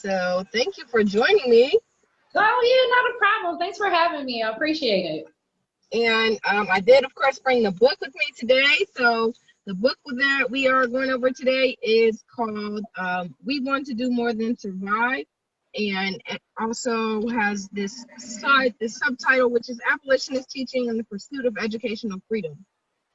So thank you for joining me. Oh, yeah, not a problem. Thanks for having me. I appreciate it. And I did, of course, bring the book with me today. So the book that we are going over today is called We Want to Do More Than Survive. And it also has this subtitle, which is Abolitionist Teaching and the Pursuit of Educational Freedom.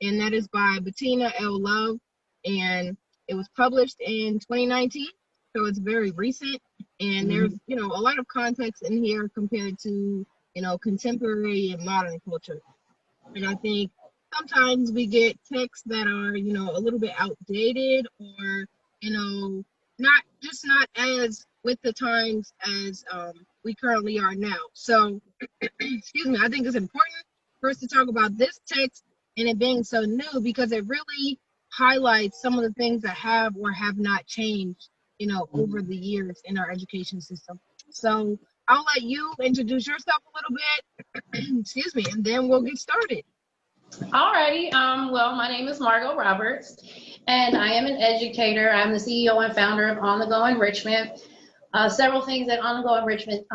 And that is by Bettina L. And it was published in 2019. So it's very recent. And there's, a lot of context in here compared to contemporary and modern culture. And I think sometimes we get texts that are, a little bit outdated or, not as with the times as we currently are now. So, excuse me, I think it's important for us to talk about this text and it being so new because it really highlights some of the things that have or have not changed, over the years in our education system. So I'll let you introduce yourself a little bit, excuse me, and then we'll get started. Alrighty. Well, my name is Margaux Roberts, and I am an educator. I'm the CEO and founder of On the Go Enrichment. Several things that On the Go Enrichment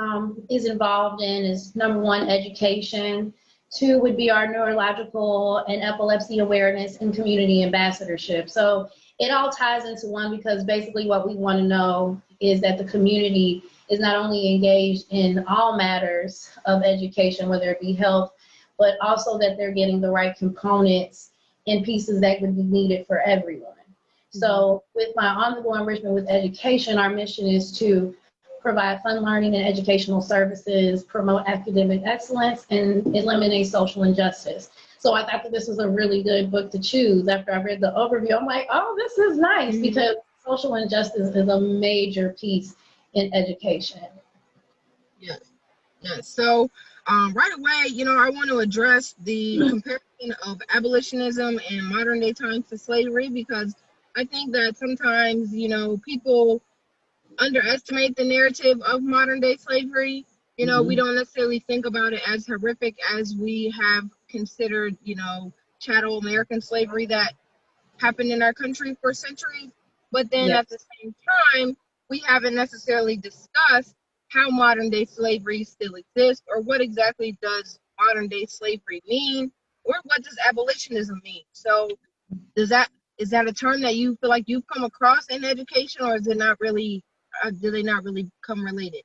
is involved in is number one, education. Two would be our neurological and epilepsy awareness and community ambassadorship. So it all ties into one because basically what we want to know is that the community is not only engaged in all matters of education, whether it be health, but also that they're getting the right components and pieces that would be needed for everyone. So with my On-the-Go Enrichment with Education, our mission is to provide fun learning and educational services, promote academic excellence, and eliminate social injustice. So I thought that this was a really good book to choose. After I read the overview, I'm like, oh, this is nice because social injustice is a major piece in education. Yes. So right away, I want to address the comparison of abolitionism and modern day times to slavery because I think that sometimes, people underestimate the narrative of modern day slavery. We don't necessarily think about it as horrific as we have considered, chattel American slavery that happened in our country for centuries. But then at the same time, we haven't necessarily discussed how modern day slavery still exists or what exactly does modern day slavery mean or what does abolitionism mean. So is that a term that you feel like you've come across in education or is it not really do they not really come related?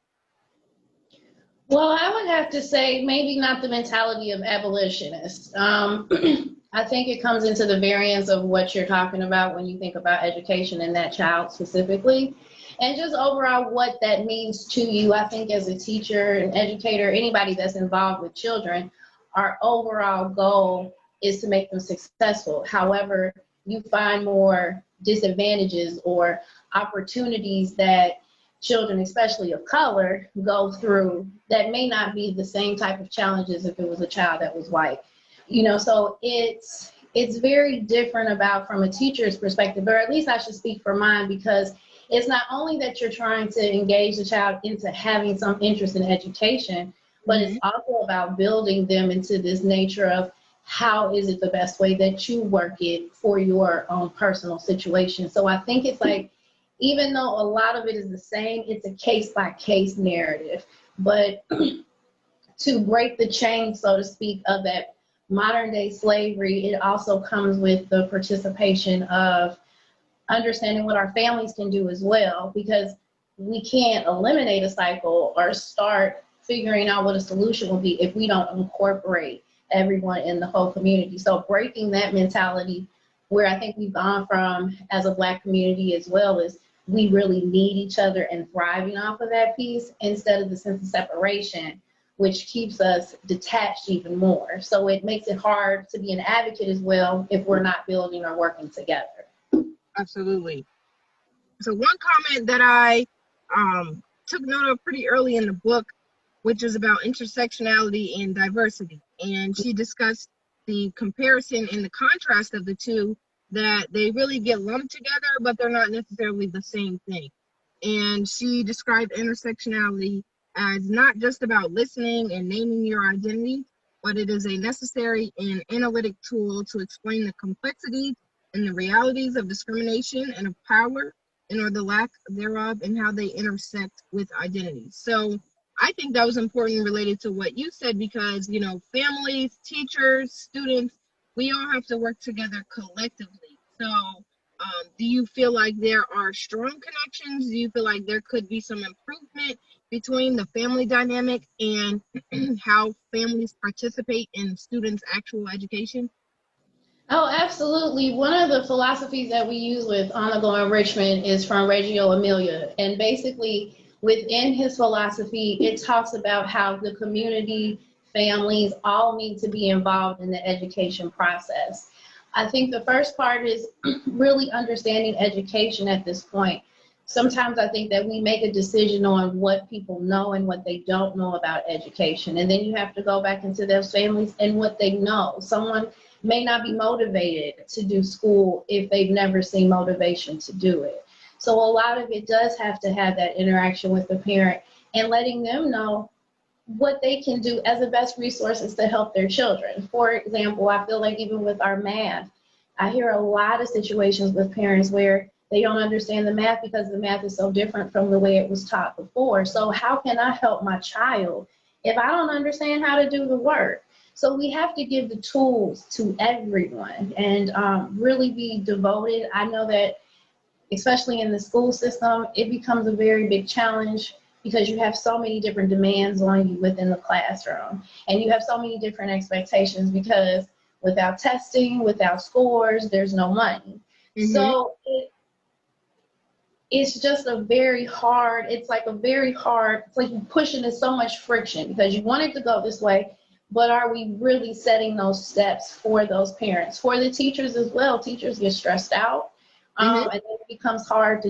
Well, I would have to say maybe not the mentality of abolitionists. I think it comes into the variance of what you're talking about when you think about education and that child specifically. And just overall what that means to you. I think as a teacher, an educator, anybody that's involved with children, our overall goal is to make them successful. However, you find more disadvantages or opportunities that children, especially of color, go through that may not be the same type of challenges if it was a child that was white. So it's very different about from a teacher's perspective, or at least I should speak for mine, because it's not only that you're trying to engage the child into having some interest in education, but it's also about building them into this nature of how is it the best way that you work it for your own personal situation. So I think it's like, even though a lot of it is the same, it's a case-by-case narrative. But to break the chain, so to speak, of that modern-day slavery, it also comes with the participation of understanding what our families can do as well, because we can't eliminate a cycle or start figuring out what a solution will be if we don't incorporate everyone in the whole community. So breaking that mentality where I think we've gone from as a Black community as well is we really need each other and thriving off of that piece instead of the sense of separation, which keeps us detached even more. So it makes it hard to be an advocate as well if we're not building or working together. Absolutely. So one comment that I took note of pretty early in the book, which is about intersectionality and diversity. And she discussed the comparison and the contrast of the two, that they really get lumped together, but they're not necessarily the same thing. And she described intersectionality as not just about listening and naming your identity, but it is a necessary and analytic tool to explain the complexities and the realities of discrimination and of power or the lack thereof, and how they intersect with identity. So I think that was important related to what you said, because, families, teachers, students, we all have to work together collectively. So do you feel like there are strong connections? Do you feel like there could be some improvement between the family dynamic and how families participate in students' actual education? Oh, absolutely. One of the philosophies that we use with on-the-go enrichment is from Reggio Emilia. And basically, within his philosophy, it talks about how the community, families, all need to be involved in the education process. I think the first part is really understanding education at this point. Sometimes I think that we make a decision on what people know and what they don't know about education. And then you have to go back into those families and what they know. Someone may not be motivated to do school if they've never seen motivation to do it. So a lot of it does have to have that interaction with the parent and letting them know what they can do as the best resources to help their children. For example, I feel like even with our math, I hear a lot of situations with parents where they don't understand the math because the math is so different from the way it was taught before. So how can I help my child if I don't understand how to do the work? So we have to give the tools to everyone and really be devoted. I know that especially in the school system, it becomes a very big challenge because you have so many different demands on you within the classroom. And you have so many different expectations because without testing, without scores, there's no money. Mm-hmm. So it's just a very hard, it's like you're pushing in so much friction because you want it to go this way, but are we really setting those steps for those parents? For the teachers as well, teachers get stressed out. And then it becomes hard to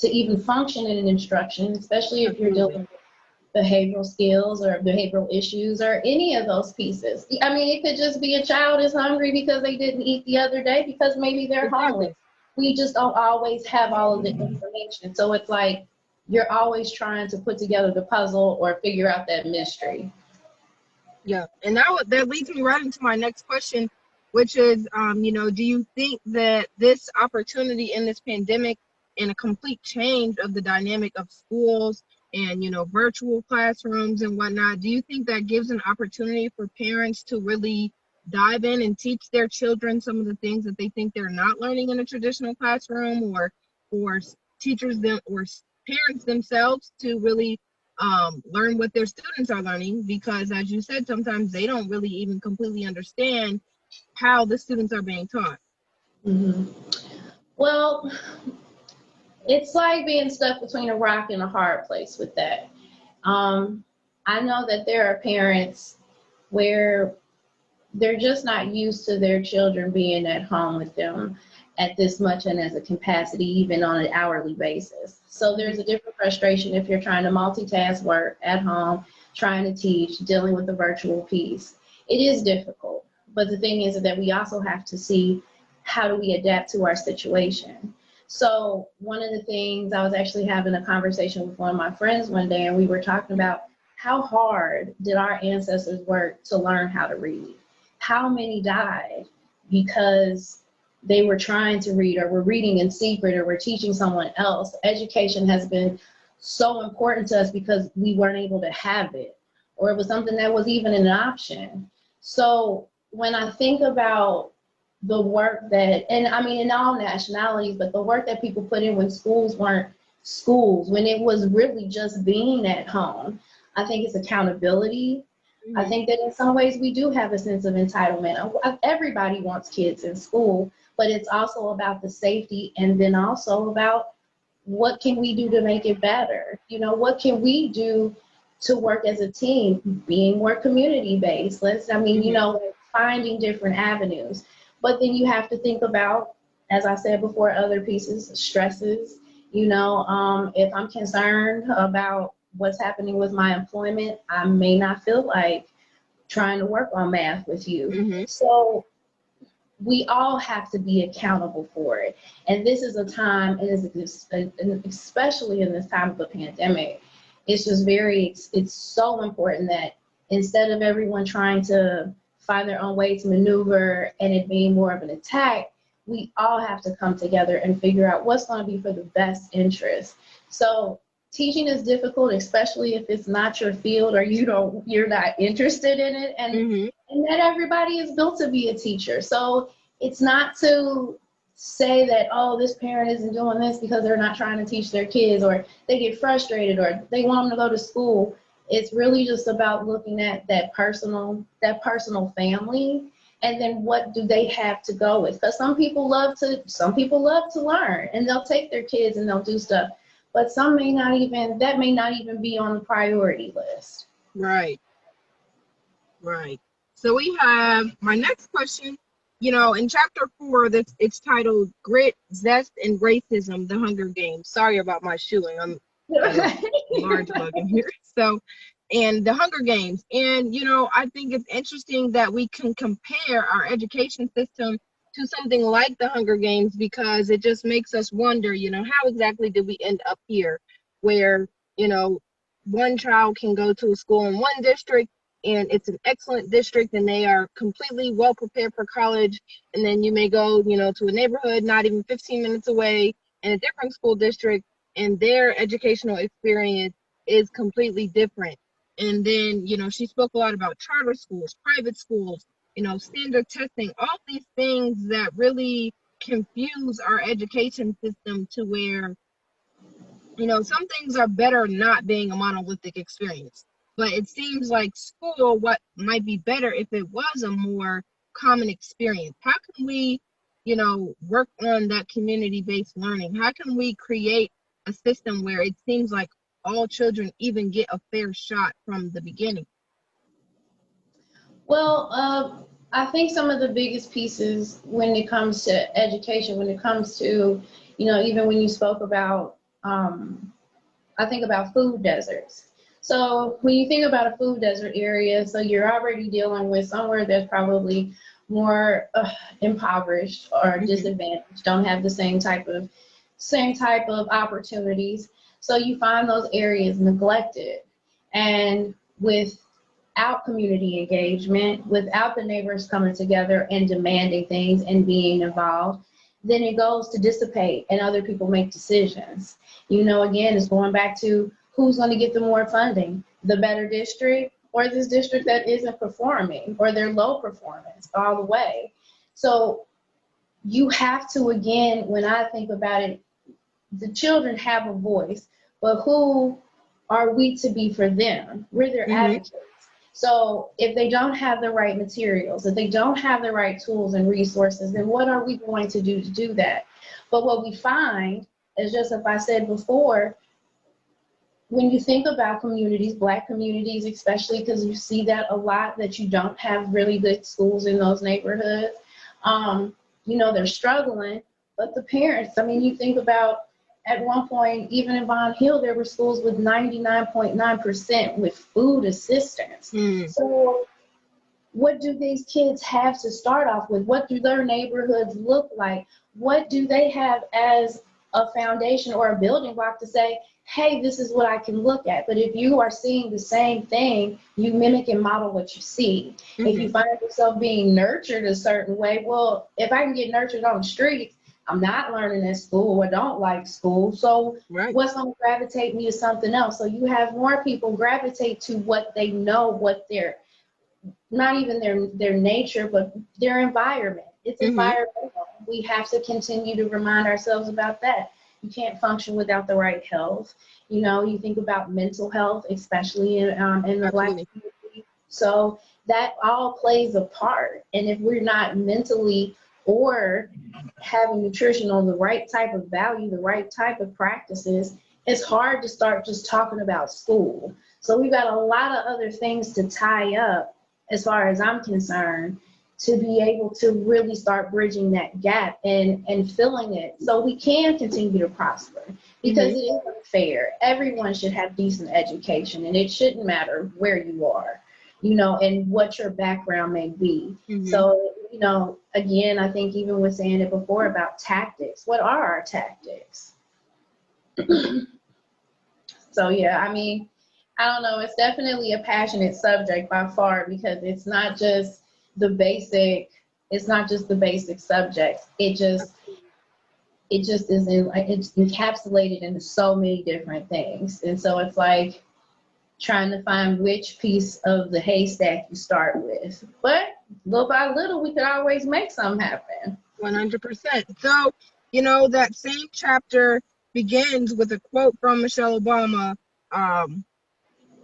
even function in an instruction, especially if you're dealing with behavioral skills or behavioral issues or any of those pieces. I mean, it could just be a child is hungry because they didn't eat the other day because maybe they're homeless. We just don't always have all of the information. So it's like you're always trying to put together the puzzle or figure out that mystery. Yeah, and that leads me right into my next question, which is, do you think that this opportunity in this pandemic and a complete change of the dynamic of schools and, virtual classrooms and whatnot, do you think that gives an opportunity for parents to really dive in and teach their children some of the things that they think they're not learning in a traditional classroom, or teachers or parents themselves to really learn what their students are learning? Because as you said, sometimes they don't really even completely understand how the students are being taught. Mm-hmm. Well, it's like being stuck between a rock and a hard place with that. I know that there are parents where they're just not used to their children being at home with them at this much and as a capacity, even on an hourly basis. So there's a different frustration if you're trying to multitask work at home, trying to teach, dealing with the virtual piece. It is difficult. But the thing is that we also have to see how do we adapt to our situation. So one of the things, I was actually having a conversation with one of my friends one day, and we were talking about how hard did our ancestors work to learn how to read? How many died because they were trying to read or were reading in secret or were teaching someone else? Education has been so important to us because we weren't able to have it, or it was something that was even an option. So when I think about the work that, and I mean in all nationalities, but the work that people put in when schools weren't schools, when it was really just being at home, I think it's accountability. Mm-hmm. I think that in some ways we do have a sense of entitlement. Everybody wants kids in school, but it's also about the safety, and then also about what can we do to make it better? What can we do to work as a team, being more community-based? Finding different avenues. But then you have to think about, as I said before, other pieces, stresses. If I'm concerned about what's happening with my employment, I may not feel like trying to work on math with you. Mm-hmm. So we all have to be accountable for it. And this is a time, and especially in this time of the pandemic, it's so important that instead of everyone trying to find their own way to maneuver and it being more of an attack, we all have to come together and figure out what's going to be for the best interest. So teaching is difficult, especially if it's not your field or you're not interested in it. And not everybody is built to be a teacher. So it's not to say that, oh, this parent isn't doing this because they're not trying to teach their kids, or they get frustrated, or they want them to go to school. It's really just about looking at that personal family, and then what do they have to go with? Because some people love to learn, and they'll take their kids and they'll do stuff, but that may not even be on the priority list. Right. So we have my next question. In chapter 4, it's titled Grit, Zest, and Racism, The Hunger Games. Sorry about my shoeing. I'm a large bug in here. So, and the Hunger Games. And, I think it's interesting that we can compare our education system to something like the Hunger Games, because it just makes us wonder, how exactly did we end up here, where, one child can go to a school in one district, and it's an excellent district, and they are completely well prepared for college. And then you may go, to a neighborhood not even 15 minutes away in a different school district, and their educational experience is completely different. And then, she spoke a lot about charter schools, private schools, standard testing, all these things that really confuse our education system to where, some things are better not being a monolithic experience. But it seems like school, what might be better if it was a more common experience. How can we, work on that community-based learning? How can we create a system where it seems like all children even get a fair shot from the beginning? Well, I think some of the biggest pieces when it comes to education, when it comes to, even when you spoke about, I think about food deserts. So when you think about a food desert area, so you're already dealing with somewhere that's probably more impoverished or disadvantaged, don't have the same type of opportunities. So you find those areas neglected, and without community engagement, without the neighbors coming together and demanding things and being involved, then it goes to dissipate and other people make decisions. Again, it's going back to who's going to get the more funding, the better district or this district that isn't performing, or their low performance all the way. So you have to, again, when I think about it, the children have a voice, but who are we to be for them? We're their advocates. So if they don't have the right materials, if they don't have the right tools and resources, then what are we going to do that? But what we find is, just as I said before, when you think about communities, Black communities especially, because you see that a lot, that you don't have really good schools in those neighborhoods, they're struggling, but the parents, you think about, at one point, even in Von Hill, there were schools with 99.9% with food assistance. So what do these kids have to start off with? What do their neighborhoods look like? What do they have as a foundation or a building block to say, hey, this is what I can look at? But if you are seeing the same thing, you mimic and model what you see. If you find yourself being nurtured a certain way, well, if I can get nurtured on the streets, I'm not learning at school or don't like school. So what's going to gravitate me to something else? So you have more people gravitate to what they know, what their, not even their nature, but their environment. It's environmental. We have to continue to remind ourselves about that. You can't function without the right health. You think about mental health, especially in the Black community. So that all plays a part. And if we're not mentally or having nutrition on the right type of value, the right type of practices, it's hard to start just talking about school. So we've got a lot of other things to tie up, as far as I'm concerned, to be able to really start bridging that gap and filling it so we can continue to prosper, because it isn't fair. Everyone should have decent education, and it shouldn't matter where you are, and what your background may be. So, again, I think even with saying it before about tactics, what are our tactics? So, yeah, I don't know. It's definitely a passionate subject by far, because it's not just the basic It's not just the basic subjects. It just is it's encapsulated into so many different things. And so it's like trying to find which piece of the haystack you start with. But little by little, we could always make something happen. 100%. So, you know, that same chapter begins with a quote from Michelle Obama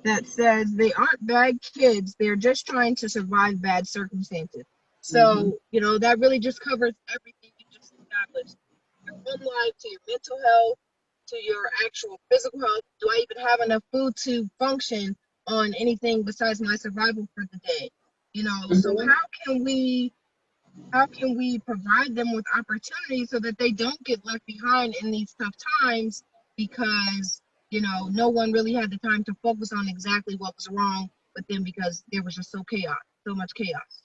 that says, "They aren't bad kids, they're just trying to survive bad circumstances." So, you know, that really just covers everything you just established. Your home life, to your mental health, to your actual physical health. Do I even have enough food to function on anything besides my survival for the day? You know, so how can we provide them with opportunities so that they don't get left behind in these tough times, because, you know, no one really had the time to focus on exactly what was wrong with them because there was just so much chaos.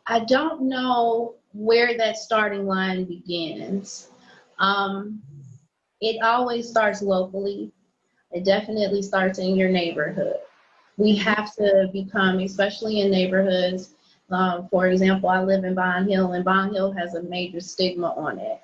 I don't know where that starting line begins. It always starts locally. It definitely starts in your neighborhood. We have to become, especially in neighborhoods. For example, I live in Bond Hill, and Bond Hill has a major stigma on it.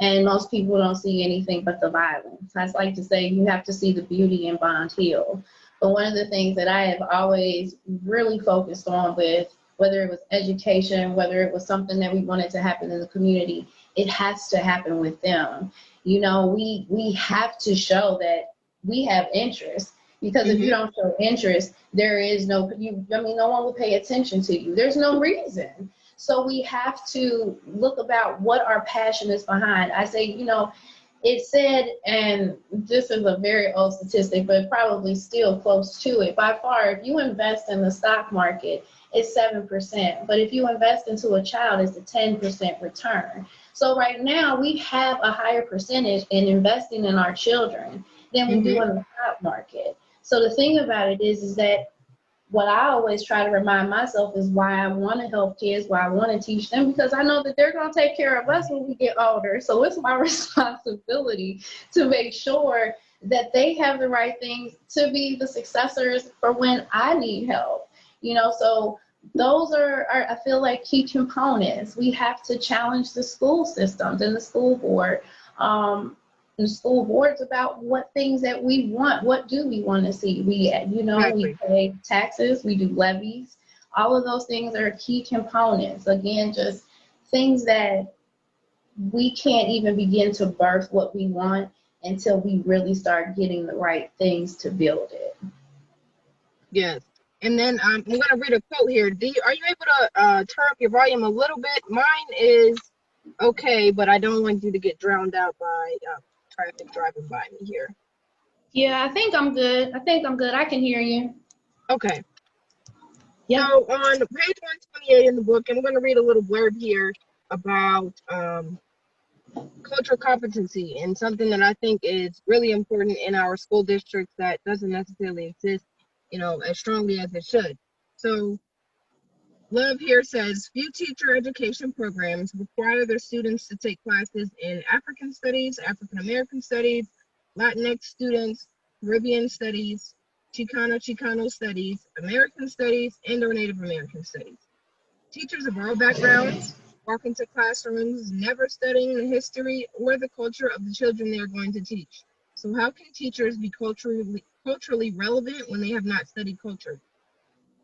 And most people don't see anything but the violence. I like to say you have to see the beauty in Bond Hill. But one of the things that I have always really focused on, with whether it was education, whether it was something that we wanted to happen in the community, it has to happen with them. You know, we have to show that we have interest. Because if you don't show interest, there is no one will pay attention to you. There's no reason. So we have to look about what our passion is behind. I say, you know, it said, and this is a very old statistic, but probably still close to it. By far, if you invest in the stock market, it's 7%. But if you invest into a child, it's a 10% return. So right now, we have a higher percentage in investing in our children than we do in the stock market. So the thing about it is that what I always try to remind myself is why I want to help kids, why I want to teach them, because I know that they're going to take care of us when we get older. So it's my responsibility to make sure that they have the right things to be the successors for when I need help. You know, so those are I feel like, key components. We have to challenge the school systems and the school board. And school boards about what things that we want. What do we want to see? We pay taxes, we do levies. All of those things are key components. Again, just things that we can't even begin to birth what we want until we really start getting the right things to build it. Yes. And then I'm going to read a quote here. Are you able to turn up your volume a little bit? Mine is okay, but I don't want you to get drowned out by traffic driving by me here. Yeah, I think I'm good. I can hear you. Okay. Yeah. So on page 128 in the book, I'm going to read a little blurb here about cultural competency, and something that I think is really important in our school districts that doesn't necessarily exist, you know, as strongly as it should. So Love here says, few teacher education programs require their students to take classes in African studies, African American studies, Latinx students, Caribbean studies, Chicano studies, American studies, and or Native American studies. Teachers of all backgrounds walk into classrooms never studying the history or the culture of the children they are going to teach. So how can teachers be culturally relevant when they have not studied culture?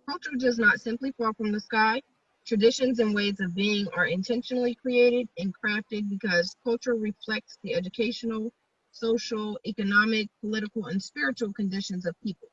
Culture does not simply fall from the sky. Traditions and ways of being are intentionally created and crafted because culture reflects the educational, social, economic, political, and spiritual conditions of people.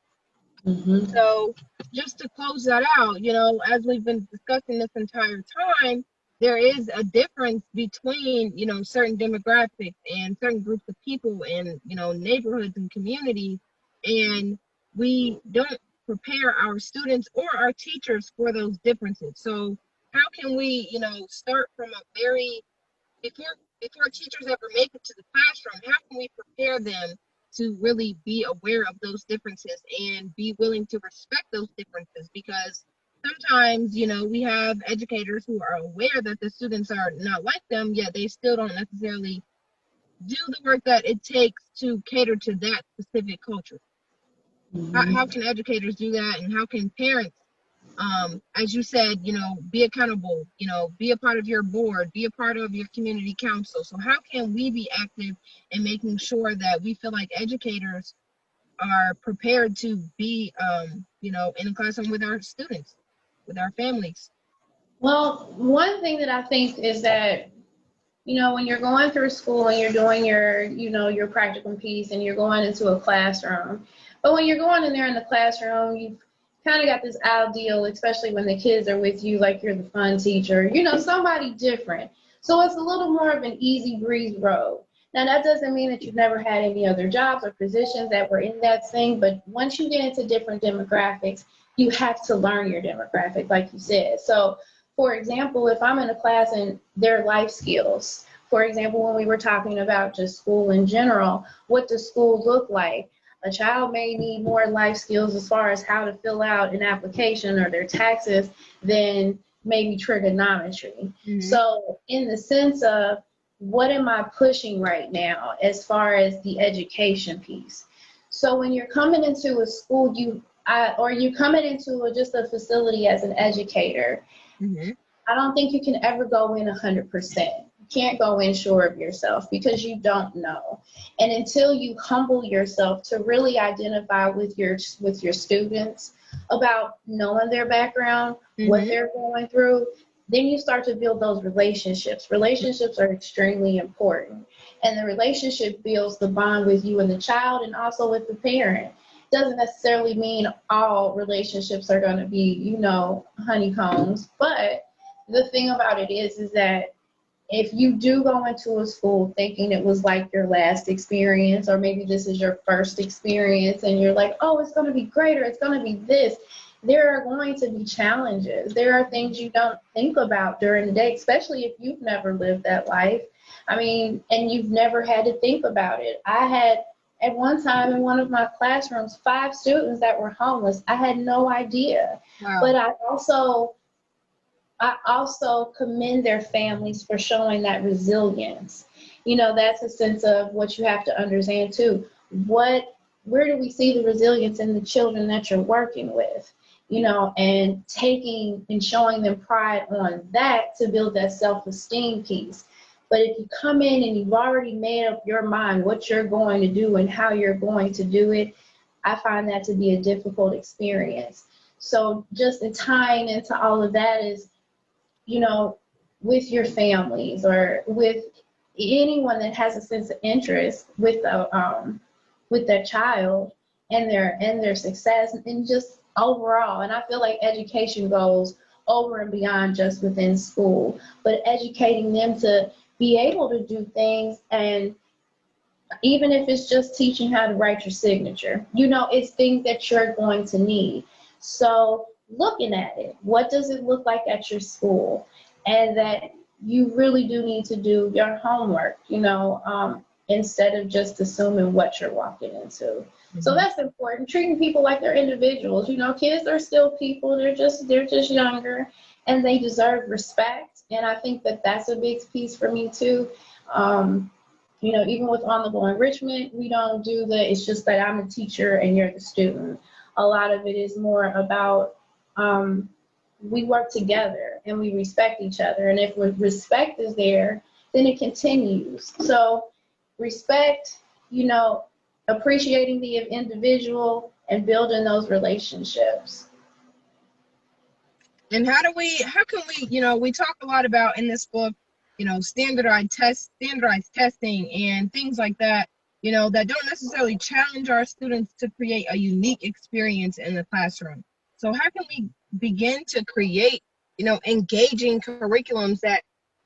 So just to close that out, you know, as we've been discussing this entire time, there is a difference between, you know, certain demographics and certain groups of people and, you know, neighborhoods and communities. And we don't prepare our students or our teachers for those differences. So how can we, you know, start from a very, before teachers ever make it to the classroom, how can we prepare them to really be aware of those differences and be willing to respect those differences? Because sometimes, you know, we have educators who are aware that the students are not like them, yet they still don't necessarily do the work that it takes to cater to that specific culture. How can educators do that, and how can parents, as you said, be accountable, be a part of your board, be a part of your community council. So how can we be active in making sure that we feel like educators are prepared to be, in a classroom with our students, with our families? Well, one thing that I think is that, when you're going through school and you're doing your practicum piece and you're going into a classroom, but when you're going in there in the classroom, you've kind of got this ideal, especially when the kids are with you, like you're the fun teacher, somebody different. So it's a little more of an easy breeze road. Now, that doesn't mean that you've never had any other jobs or positions that were in that thing, but once you get into different demographics, you have to learn your demographic, like you said. So, for example, if I'm in a class and their life skills, for example, when we were talking about just school in general, what does school look like? A child may need more life skills as far as how to fill out an application or their taxes than maybe trigonometry. Mm-hmm. So in the sense of what am I pushing right now as far as the education piece? So when you're coming into a school, or you're coming into just a facility as an educator, Mm-hmm. I don't think you can ever go in 100%. You can't go in sure of yourself because you don't know. And until you humble yourself to really identify with your students about knowing their background, Mm-hmm. what they're going through, then you start to build those relationships. Relationships are extremely important. And the relationship builds the bond with you and the child and also with the parent. Doesn't necessarily mean all relationships are going to be, honeycombs. But the thing about it is that if you do go into a school thinking it was like your last experience, or maybe this is your first experience and you're like, oh, it's going to be great, or it's going to be this, there are going to be challenges. There are things you don't think about during the day, especially if you've never lived that life. And you've never had to think about it. I had, at one time in one of my classrooms, 5 students that were homeless. I had no idea. Wow. But I also commend their families for showing that resilience. That's a sense of what you have to understand too. Where do we see the resilience in the children that you're working with? And taking and showing them pride on that to build that self-esteem piece. But if you come in and you've already made up your mind what you're going to do and how you're going to do it, I find that to be a difficult experience. So just in tying into all of that is, with your families or with anyone that has a sense of interest with their child and their success and just overall. And I feel like education goes over and beyond just within school, but educating them to be able to do things, and even if it's just teaching how to write your signature, it's things that you're going to need. So looking at it, what does it look like at your school? And that you really do need to do your homework, instead of just assuming what you're walking into. Mm-hmm. So that's important. Treating people like they're individuals. Kids are still people. They're just younger, and they deserve respect. And I think that that's a big piece for me too. Even with on-the-go enrichment, we don't do it's just that I'm a teacher and you're the student. A lot of it is more about we work together and we respect each other. And if respect is there, then it continues. So respect, appreciating the individual and building those relationships. And how can we, we talk a lot about in this book, standardized testing and things like that, that don't necessarily challenge our students to create a unique experience in the classroom. So how can we begin to create, engaging curriculums that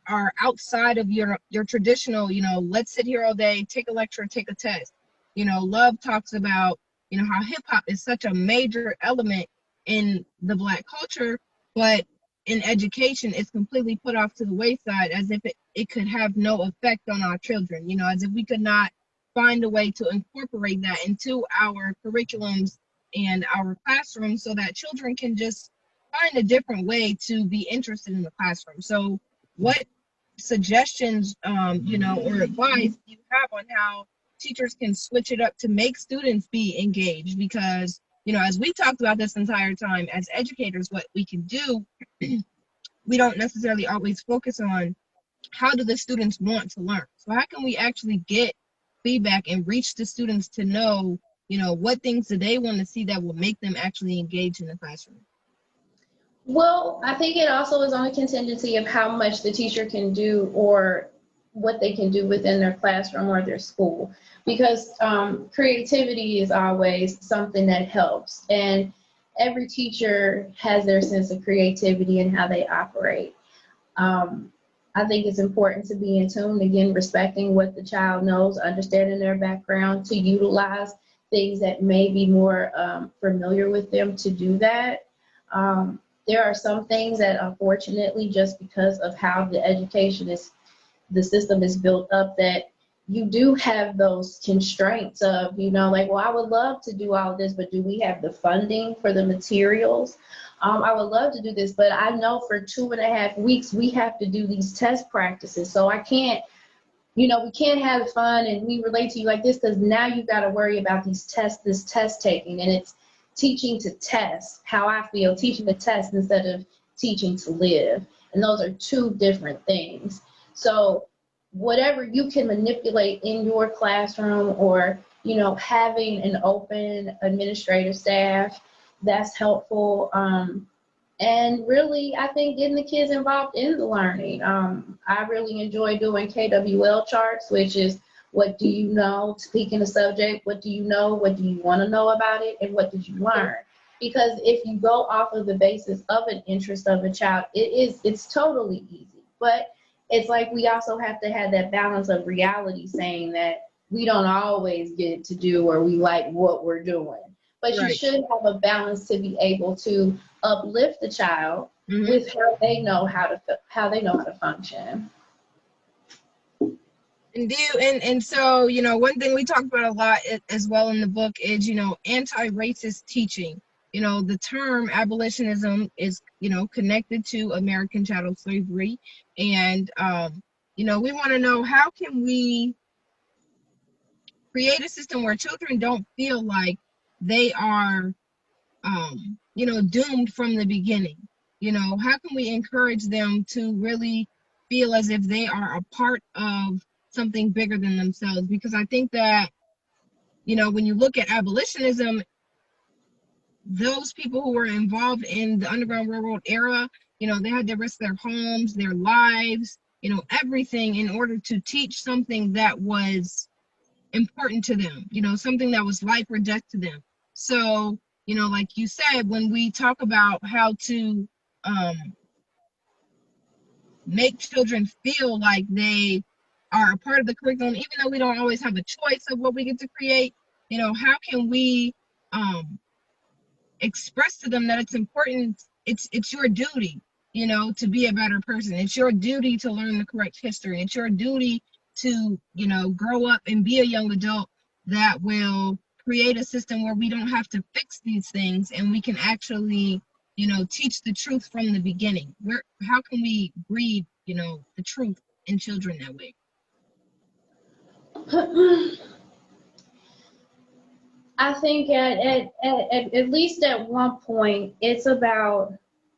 are outside of your traditional, let's sit here all day, take a lecture, take a test. Love talks about, how hip hop is such a major element in the Black culture, but in education, it's completely put off to the wayside as if it could have no effect on our children, as if we could not find a way to incorporate that into our curriculums and our classrooms so that children can just find a different way to be interested in the classroom. So what suggestions, or advice do you have on how teachers can switch it up to make students be engaged, because, you know, as we talked about this entire time, as educators, what we can do, we don't necessarily always focus on how do the students want to learn. So how can we actually get feedback and reach the students to know, you know, what things do they want to see that will make them actually engage in the classroom? Well, I think it also is on a contingency of how much the teacher can do or what they can do within their classroom or their school, because creativity is always something that helps, and every teacher has their sense of creativity and how they operate. I think it's important to be in tune, again, respecting what the child knows, understanding their background, to utilize things that may be more familiar with them to do that. There are some things that, unfortunately, just because of how the system is built up, that you do have those constraints of, you know, like, well, I would love to do all of this, but do we have the funding for the materials? I would love to do this, but I know for 2.5 weeks we have to do these test practices. So I can't, you know, we can't have fun and we relate to you like this, because now you've got to worry about this test taking, and it's teaching to test how I feel, teaching to test instead of teaching to live. And those are two different things. So whatever you can manipulate in your classroom, or, you know, having an open administrative staff, that's helpful. And really, I think getting the kids involved in the learning. I really enjoy doing KWL charts, which is, what do you know? Speaking the subject, what do you know? What do you want to know about it? And what did you learn? Because if you go off of the basis of an interest of a child, it's totally easy. But it's like we also have to have that balance of reality, saying that we don't always get to do or we like what we're doing. But you should have a balance to be able to uplift the child with how they know how to function. And so, you know, one thing we talk about a lot as well in the book is, you know, anti-racist teaching. You know, the term abolitionism is, you know, connected to American chattel slavery. And, you know, we want to know, how can we create a system where children don't feel like they are, you know, doomed from the beginning? You know, how can we encourage them to really feel as if they are a part of something bigger than themselves? Because I think that, you know, when you look at abolitionism, those people who were involved in the Underground Railroad era, you know, they had to risk their homes, their lives, you know, everything in order to teach something that was important to them, you know, something that was life or death to them. So, you know, like you said, when we talk about how to make children feel like they are a part of the curriculum, even though we don't always have a choice of what we get to create, you know, how can we express to them that it's important, it's your duty, you know, to be a better person. It's your duty to learn the correct history. It's your duty to, you know, grow up and be a young adult that will create a system where we don't have to fix these things, and we can actually, you know, teach the truth from the beginning. How can we breed, you know, the truth in children that way? I think at least at one point, it's about,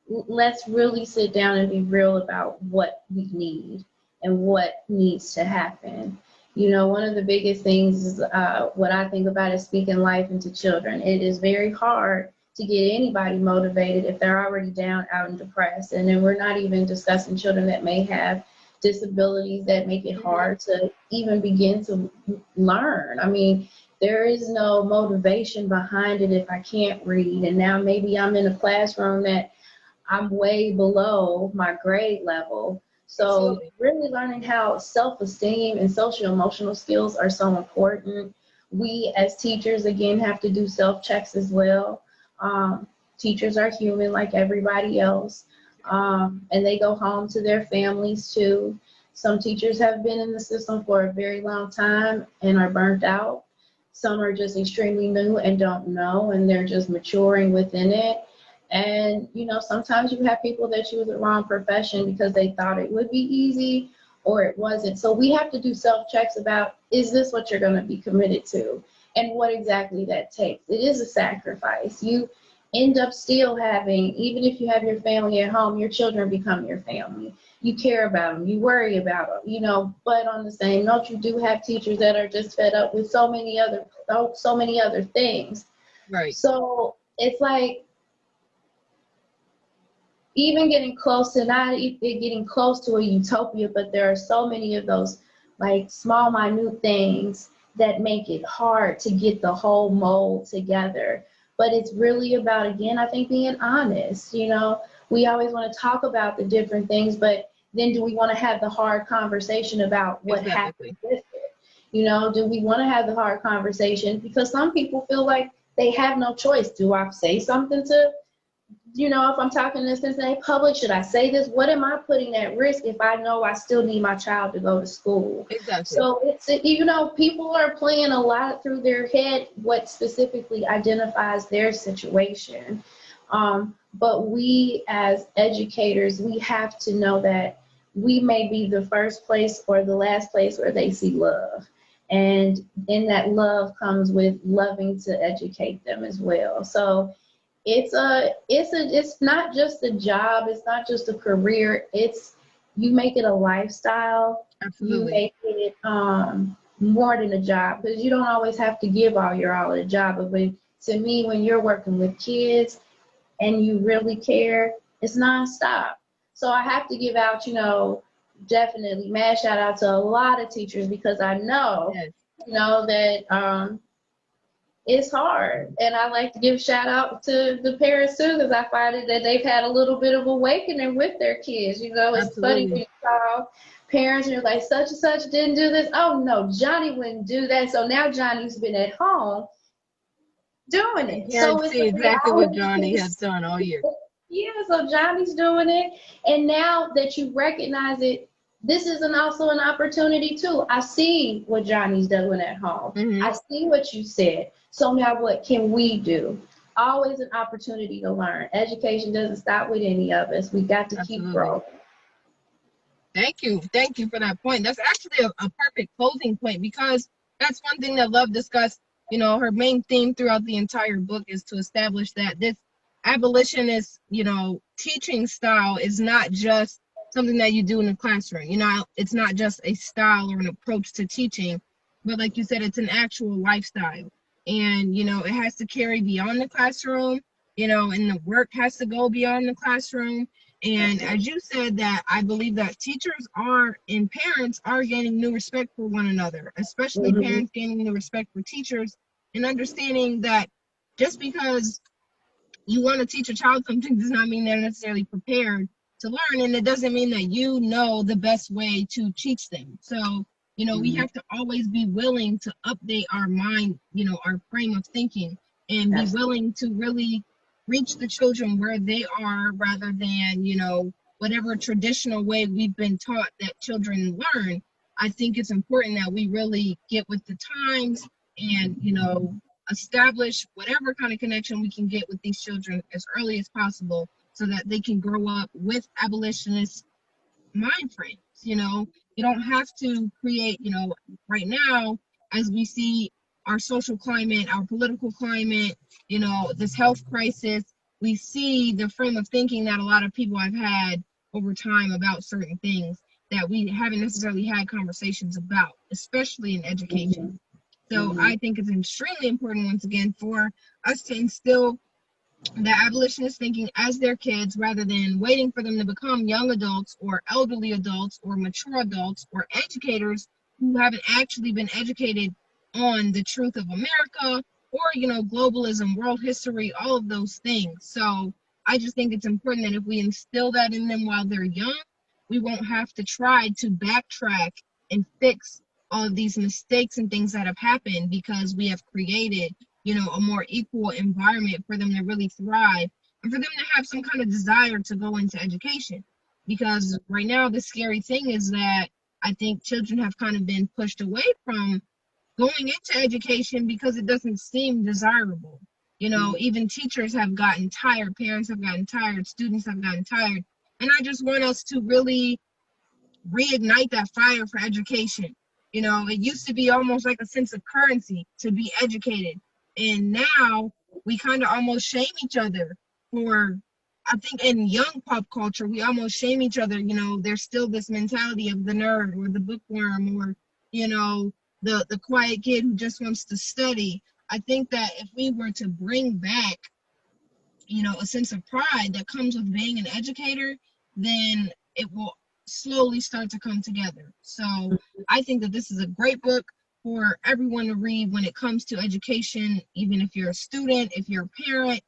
let's really sit down and be real about what we need and what needs to happen. You know, one of the biggest things is what I think about is speaking life into children. It is very hard to get anybody motivated if they're already down, out, and depressed. And then we're not even discussing children that may have disabilities that make it hard to even begin to learn. I mean, there is no motivation behind it if I can't read. And now maybe I'm in a classroom that I'm way below my grade level. So Absolutely. really learning how self-esteem and social emotional skills are so important. We as teachers, again, have to do self-checks as well. Teachers are human like everybody else. And they go home to their families too. Some teachers have been in the system for a very long time and are burnt out. Some are just extremely new and don't know, and they're just maturing within it. And, you know, sometimes you have people that choose the wrong profession because they thought it would be easy, or it wasn't. So we have to do self-checks about, is this what you're going to be committed to, and what exactly that takes. It is a sacrifice. You end up still having, even if you have your family at home, your children become your family. You care about them, you worry about them, you know, but on the same note, you do have teachers that are just fed up with so many other things. Right. So it's like, even getting close to, not getting close to a utopia, but there are so many of those like small, minute things that make it hard to get the whole mold together. But it's really about, again, I think being honest. You know, we always want to talk about the different things, but then do we want to have the hard conversation about what happened with it? You know, do we want to have the hard conversation? Because some people feel like they have no choice. Do I say something to, you know, if I'm talking to Cincinnati Public, should I say this? What am I putting at risk if I know I still need my child to go to school? Exactly. So it's, you know, people are playing a lot through their head what specifically identifies their situation. But we as educators, we have to know that we may be the first place or the last place where they see love. And in that love comes with loving to educate them as well. So it's not just a job, it's not just a career, it's, you make it a lifestyle. Absolutely. You make it more than a job, because you don't always have to give all your all at a job. But to me, when you're working with kids and you really care, it's nonstop. So I have to give out, you know, definitely mad shout out to a lot of teachers, because I know, yes, you know, that it's hard. And I like to give shout out to the parents too, because I find it that they've had a little bit of awakening with their kids. You know, it's absolutely. funny when you call parents and you're like, such and such didn't do this. Oh no, Johnny wouldn't do that. So now Johnny's been at home doing it. Yeah, So it's see a exactly what reality. Johnny has done all year. Yeah, so Johnny's doing it. And now that you recognize it, this is also an opportunity too. I see what Johnny's doing at home. Mm-hmm. I see what you said. So now what can we do? Always an opportunity to learn. Education doesn't stop with any of us. We got to keep growing. Thank you for that point. That's actually a perfect closing point, because that's one thing that Love discussed. You know, her main theme throughout the entire book is to establish that this abolitionist, you know, teaching style is not just something that you do in the classroom. You know, it's not just a style or an approach to teaching, but like you said, it's an actual lifestyle. And, you know, it has to carry beyond the classroom, you know, and the work has to go beyond the classroom. And as you said, that I believe that teachers are and parents are gaining new respect for one another, especially parents gaining new respect for teachers, and understanding that just because you want to teach a child something does not mean they're necessarily prepared to learn. And it doesn't mean that you know the best way to teach them. So, you know, we have to always be willing to update our mind, you know, our frame of thinking, and be willing to really reach the children where they are, rather than, you know, whatever traditional way we've been taught that children learn. I think it's important that we really get with the times and, you know, establish whatever kind of connection we can get with these children as early as possible, so that they can grow up with abolitionist mind frames. You know, you don't have to create, you know, right now, as we see our social climate, our political climate, you know, this health crisis, we see the frame of thinking that a lot of people have had over time about certain things that we haven't necessarily had conversations about, especially in education. So I think it's extremely important, once again, for us to instill the abolitionist thinking as their kids, rather than waiting for them to become young adults or elderly adults or mature adults or educators who haven't actually been educated on the truth of America, or, you know, globalism, world history, all of those things. So I just think it's important that if we instill that in them while they're young, we won't have to try to backtrack and fix all of these mistakes and things that have happened, because we have created, you know, a more equal environment for them to really thrive, and for them to have some kind of desire to go into education. Because right now, the scary thing is that I think children have kind of been pushed away from going into education because it doesn't seem desirable. You know, even teachers have gotten tired, parents have gotten tired, students have gotten tired. And I just want us to really reignite that fire for education. You know, it used to be almost like a sense of currency to be educated. And now we kind of almost shame each other for, I think in young pop culture, we almost shame each other. You know, there's still this mentality of the nerd or the bookworm or, you know, the quiet kid who just wants to study. I think that if we were to bring back, you know, a sense of pride that comes with being an educator, then it will slowly start to come together. So I think that this is a great book for everyone to read when it comes to education, even if you're a student, if you're a parent.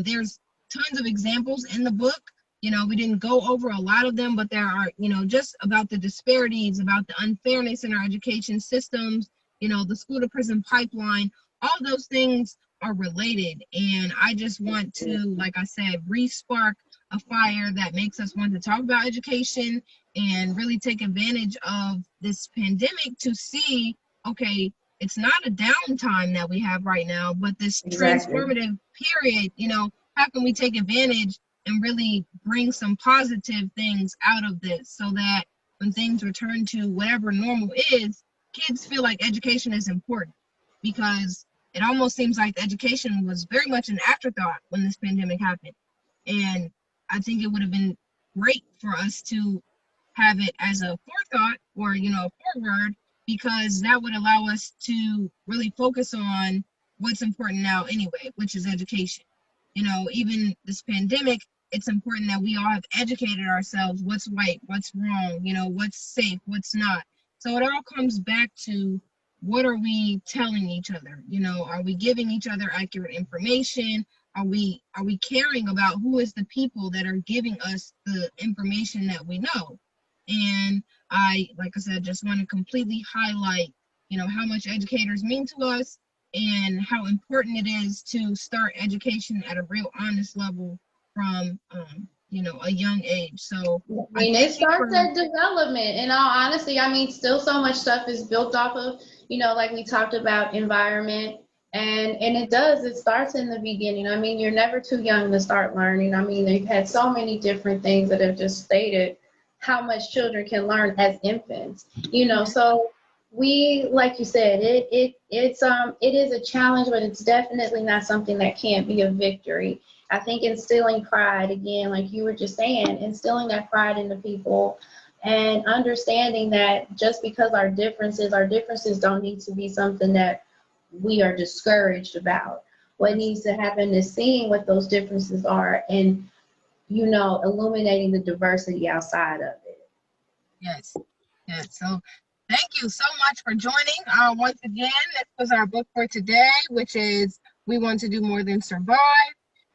There's tons of examples in the book. You know, we didn't go over a lot of them, but there are, you know, just about the disparities, about the unfairness in our education systems, you know, the school to prison pipeline, all those things are related. And I just want to, like I said, re-spark a fire that makes us want to talk about education and really take advantage of this pandemic to see, okay, it's not a downtime that we have right now, but this transformative period, you know, how can we take advantage and really bring some positive things out of this so that when things return to whatever normal is, kids feel like education is important, because it almost seems like education was very much an afterthought when this pandemic happened. And I think it would have been great for us to have it as a forethought or, you know, a forward, because that would allow us to really focus on what's important now anyway, which is education. You know, even this pandemic, it's important that we all have educated ourselves what's right, what's wrong, you know, what's safe, what's not. So it all comes back to, what are we telling each other? You know, are we giving each other accurate information? Are we caring about who is the people that are giving us the information that we know? And I, like I said, just want to completely highlight, you know, how much educators mean to us and how important it is to start education at a real honest level from, you know, a young age. So I mean, it starts at development. In all honesty, I mean, still so much stuff is built off of, you know, like we talked about, environment. And it starts in the beginning. I mean, you're never too young to start learning. I mean, they've had so many different things that have just stated how much children can learn as infants, you know. So we, like you said, it is a challenge, but it's definitely not something that can't be a victory. I think instilling pride, again, like you were just saying, instilling that pride into people and understanding that just because our differences don't need to be something that we are discouraged about. What needs to happen is seeing what those differences are and, you know, illuminating the diversity outside of it. Yes. So thank you so much for joining. Once again, this was our book for today, which is We Want to Do More Than Survive.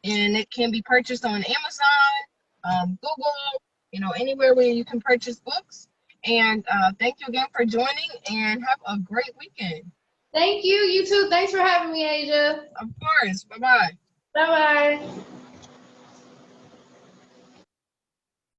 And it can be purchased on Amazon, Google, you know, anywhere where you can purchase books. And thank you again for joining, and have a great weekend. Thank you. You too. Thanks for having me, Asia. Of course. Bye-bye. Bye-bye.